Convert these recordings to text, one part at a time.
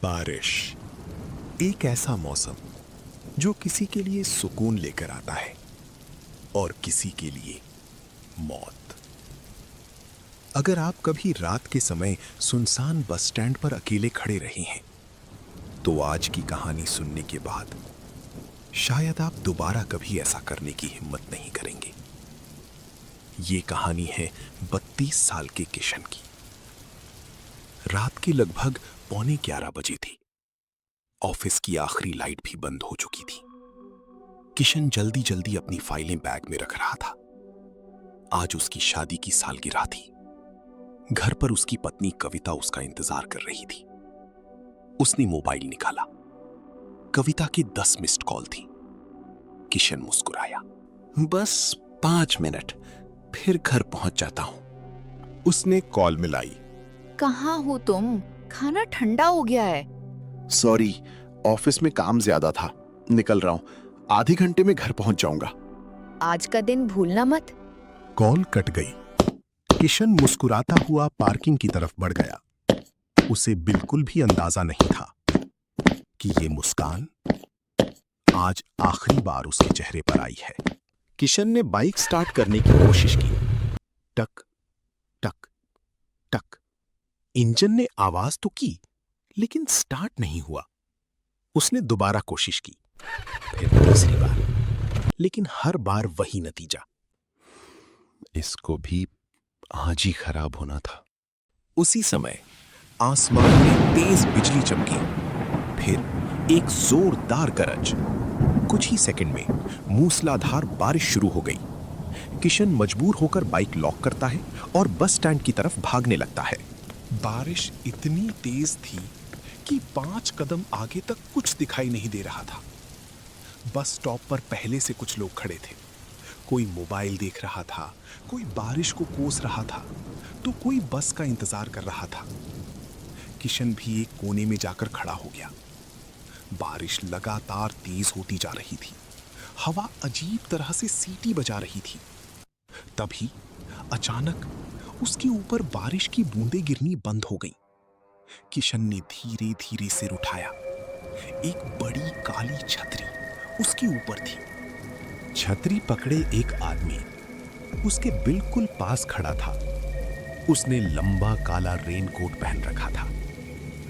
बारिश एक ऐसा मौसम जो किसी के लिए सुकून लेकर आता है और किसी के लिए मौत। अगर आप कभी रात के समय सुनसान बस स्टैंड पर अकेले खड़े रहे हैं तो आज की कहानी सुनने के बाद शायद आप दोबारा कभी ऐसा करने की हिम्मत नहीं करेंगे। ये कहानी है 32 साल के किशन की। रात के लगभग 11:15 बजे थी। ऑफिस की आखिरी लाइट भी बंद हो चुकी थी। किशन जल्दी जल्दी अपनी फाइलें बैग में रख रहा था। आज उसकी शादी की सालगिरह थी। घर पर उसकी पत्नी कविता उसका इंतजार कर रही थी। उसने मोबाइल निकाला। कविता के 10 मिस्ड कॉल थी। किशन मुस्कुराया। बस 5 मिनट, फिर घर पहुंच जाता हूं। उसने कॉल मिलाई। कहाँ हो तुम? खाना ठंडा हो गया है। सॉरी, ऑफिस में काम ज्यादा था, निकल रहा हूं। आधे घंटे में घर पहुंच जाऊंगा। आज का दिन भूलना मत। कॉल कट गई। किशन मुस्कुराता हुआ पार्किंग की तरफ बढ़ गया। उसे बिल्कुल भी अंदाजा नहीं था कि ये मुस्कान आज आखिरी बार उसके चेहरे पर आई है। किशन ने बाइक स्टार्ट करने की कोशिश की। टक टक टक। इंजन ने आवाज तो की लेकिन स्टार्ट नहीं हुआ। उसने दोबारा कोशिश की, फिर तीसरी बार, लेकिन हर बार वही नतीजा। इसको भी आज ही खराब होना था। उसी समय आसमान में तेज बिजली चमकी, फिर एक जोरदार गरज। कुछ ही सेकंड में मूसलाधार बारिश शुरू हो गई। किशन मजबूर होकर बाइक लॉक करता है और बस स्टैंड की तरफ भागने लगता है। बारिश इतनी तेज थी कि 5 कदम आगे तक कुछ दिखाई नहीं दे रहा था। बस स्टॉप पर पहले से कुछ लोग खड़े थे। कोई मोबाइल देख रहा था, कोई बारिश को कोस रहा था, तो कोई बस का इंतजार कर रहा था। किशन भी एक कोने में जाकर खड़ा हो गया। बारिश लगातार तेज होती जा रही थी। हवा अजीब तरह से सीटी बजा रही थी। तभी अचानक उसके ऊपर बारिश की बूंदें गिरनी बंद हो गईं। किशन ने धीरे धीरे सिर उठाया। एक बड़ी काली छतरी उसके ऊपर थी। छतरी पकड़े एक आदमी उसके बिल्कुल पास खड़ा था। उसने लंबा काला रेनकोट पहन रखा था।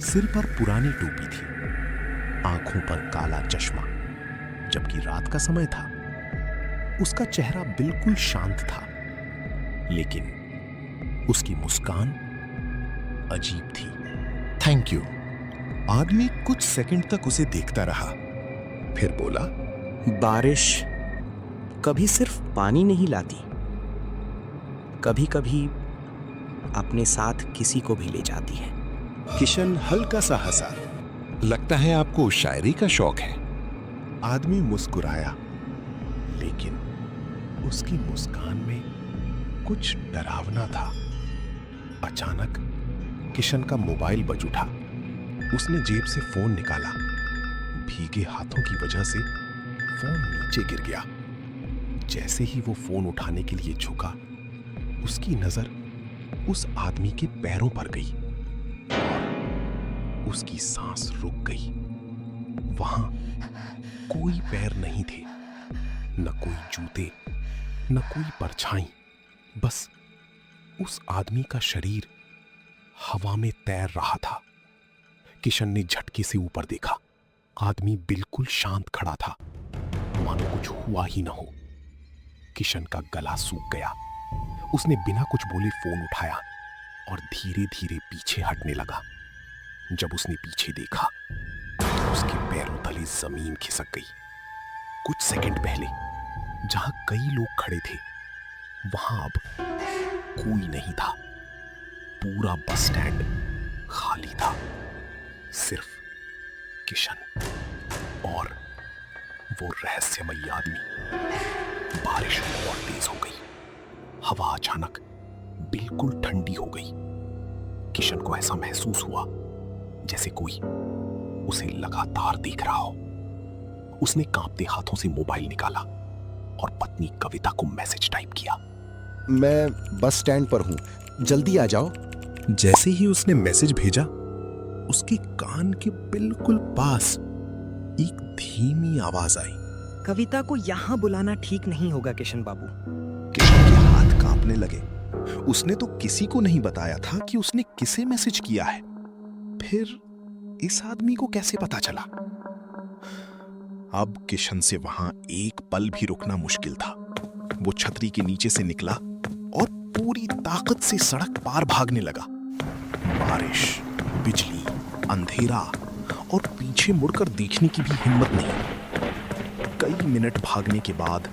सिर पर पुरानी टोपी थी, आंखों पर काला चश्मा। जबकि रात का समय था। उसका चेहरा बिल्कुल शांत था, लेकिन उसकी मुस्कान अजीब थी। Thank you. आदमी कुछ सेकंड तक उसे देखता रहा, फिर बोला, बारिश कभी सिर्फ पानी नहीं लाती, कभी कभी अपने साथ किसी को भी ले जाती है। किशन हल्का सा हंसा। लगता है आपको शायरी का शौक है। आदमी मुस्कुराया, लेकिन उसकी मुस्कान में कुछ डरावना था। अचानक किशन का मोबाइल बज उठा। उसने जेब से फोन निकाला। भीगे हाथों की वजह से फोन नीचे गिर गया। जैसे ही वो फोन उठाने के लिए झुका, उसकी नजर उस आदमी के पैरों पर गई और उसकी सांस रुक गई। वहां कोई पैर नहीं थे, न कोई जूते, न कोई परछाई। बस उस आदमी का शरीर हवा में तैर रहा था। किशन ने झटके से ऊपर देखा। आदमी बिल्कुल शांत खड़ा था, मानो कुछ हुआ ही न हो। किशन का गला सूख गया। उसने बिना कुछ बोले फोन उठाया और धीरे धीरे पीछे हटने लगा। जब उसने पीछे देखा तो उसके पैरों तले जमीन खिसक गई। कुछ सेकंड पहले जहां कई लोग खड़े थे, वहां अब कोई नहीं था। पूरा बस स्टैंड खाली था। सिर्फ किशन और वो रहस्यमयी आदमी। बारिश और तेज हो गई। हवा अचानक बिल्कुल ठंडी हो गई। किशन को ऐसा महसूस हुआ जैसे कोई उसे लगातार देख रहा हो। उसने कांपते हाथों से मोबाइल निकाला और पत्नी कविता को मैसेज टाइप किया। मैं बस स्टैंड पर हूं, जल्दी आ जाओ। जैसे ही उसने मैसेज भेजा, उसके कान के बिल्कुल पास एक धीमी आवाज आई। कविता को यहाँ बुलाना ठीक नहीं होगा किशन बाबू। किशन के हाथ कांपने लगे। उसने तो किसी को नहीं बताया था कि उसने किसे मैसेज किया है। फिर इस आदमी को कैसे पता चला? अब किशन से वहां एक पल भी रुकना मुश्किल था। वो छतरी के नीचे से निकला और पूरी ताकत से सड़क पार भागने लगा। बारिश, बिजली, अंधेरा और पीछे मुड़कर देखने की भी हिम्मत नहीं। कई मिनट भागने के बाद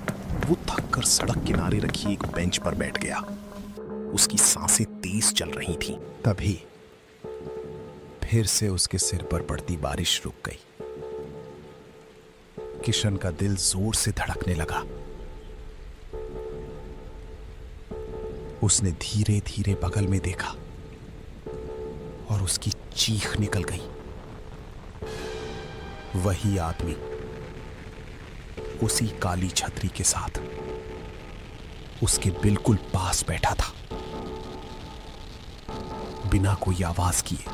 वो थककर सड़क किनारे रखी एक बेंच पर बैठ गया। उसकी सांसें तेज चल रही थीं। तभी फिर से उसके सिर पर पड़ती बारिश रुक गई। किशन का दिल जोर से धड़कने लगा। उसने धीरे धीरे बगल में देखा और उसकी चीख निकल गई। वही आदमी उसी काली छतरी के साथ उसके बिल्कुल पास बैठा था, बिना कोई आवाज किए,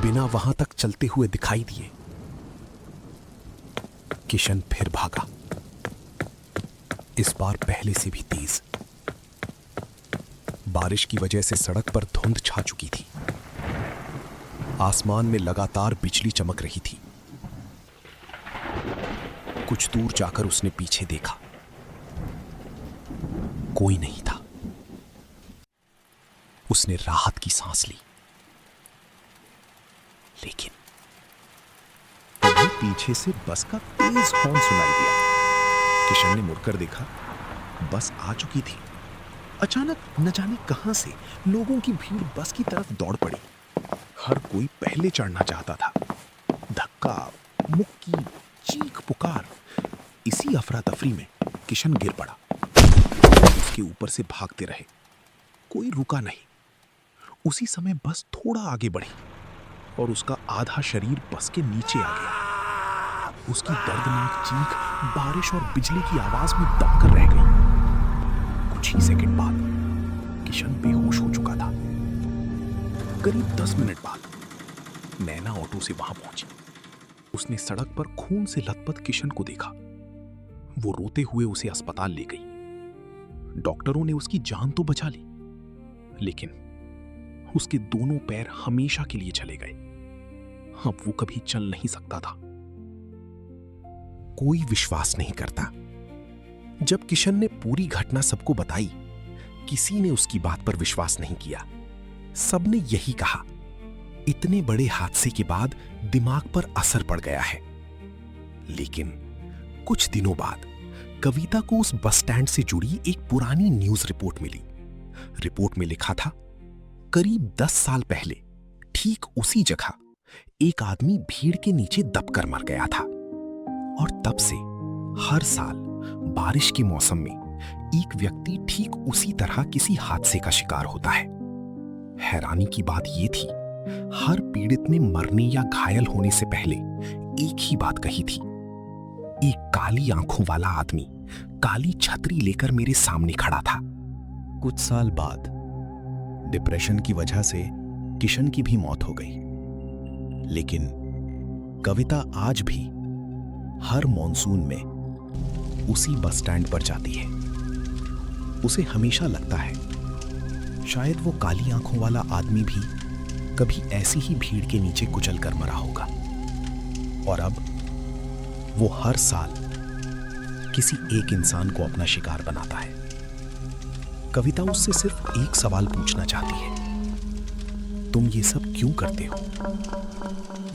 बिना वहां तक चलते हुए दिखाई दिए। किशन फिर भागा, इस बार पहले से भी तेज। बारिश की वजह से सड़क पर धुंध छा चुकी थी। आसमान में लगातार बिजली चमक रही थी। कुछ दूर जाकर उसने पीछे देखा, कोई नहीं था। उसने राहत की सांस ली, लेकिन तभी पीछे से बस का तेज हॉर्न सुनाई दिया। किशन ने मुड़कर देखा, बस आ चुकी थी। अचानक न जाने कहां से लोगों की भीड़ बस की तरफ दौड़ पड़ी। हर कोई पहले चढ़ना चाहता था। धक्का, मुक्की, चीख पुकार, इसी अफरा तफरी में किशन गिर पड़ा। उसके ऊपर से भागते रहे, कोई रुका नहीं। उसी समय बस थोड़ा आगे बढ़ी और उसका आधा शरीर बस के नीचे आ गया। उसकी दर्दनाक चीख बारिश और बिजली की आवाज में दबकर रह गई। कुछ ही सेकंड बाद किशन बेहोश हो चुका था। करीब 10 मिनट बाद नैना ऑटो से वहां पहुंची। उसने सड़क पर खून से लथपथ किशन को देखा। वो रोते हुए उसे अस्पताल ले गई। डॉक्टरों ने उसकी जान तो बचा ली, लेकिन उसके दोनों पैर हमेशा के लिए चले गए। अब वो कभी चल नहीं सकता था। कोई विश्वास नहीं करता। जब किशन ने पूरी घटना सबको बताई, किसी ने उसकी बात पर विश्वास नहीं किया। सबने यही कहा, इतने बड़े हादसे के बाद दिमाग पर असर पड़ गया है। लेकिन कुछ दिनों बाद कविता को उस बस स्टैंड से जुड़ी एक पुरानी न्यूज रिपोर्ट मिली। रिपोर्ट में लिखा था, करीब 10 साल पहले ठीक उसी जगह एक आदमी भीड़ के नीचे दबकर मर गया था। और तब से हर साल बारिश के मौसम में एक व्यक्ति ठीक उसी तरह किसी हादसे का शिकार होता है। हैरानी की बात यह थी, हर पीड़ित ने मरने या घायल होने से पहले एक ही बात कही थी। एक काली आंखों वाला आदमी काली छतरी लेकर मेरे सामने खड़ा था। कुछ साल बाद डिप्रेशन की वजह से किशन की भी मौत हो गई। लेकिन कविता आज भी हर मॉनसून में उसी बस स्टैंड पर जाती है। उसे हमेशा लगता है, शायद वो काली आंखों वाला आदमी भी कभी ऐसी ही भीड़ के नीचे कुचल कर मरा होगा। और अब वो हर साल किसी एक इंसान को अपना शिकार बनाता है। कविता उससे सिर्फ एक सवाल पूछना चाहती है, तुम ये सब क्यों करते हो?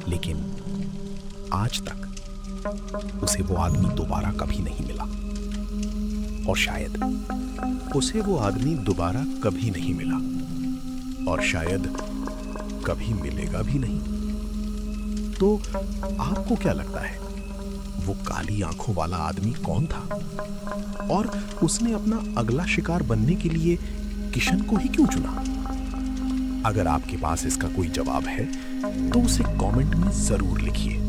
लेकिन आज तक उसे वो आदमी दोबारा कभी नहीं मिला, और शायद उसे वो आदमी दोबारा कभी नहीं मिला, और शायद कभी मिलेगा भी नहीं। तो आपको क्या लगता है, वो काली आंखों वाला आदमी कौन था? और उसने अपना अगला शिकार बनने के लिए किशन को ही क्यों चुना? अगर आपके पास इसका कोई जवाब है तो उसे कमेंट में जरूर लिखिए।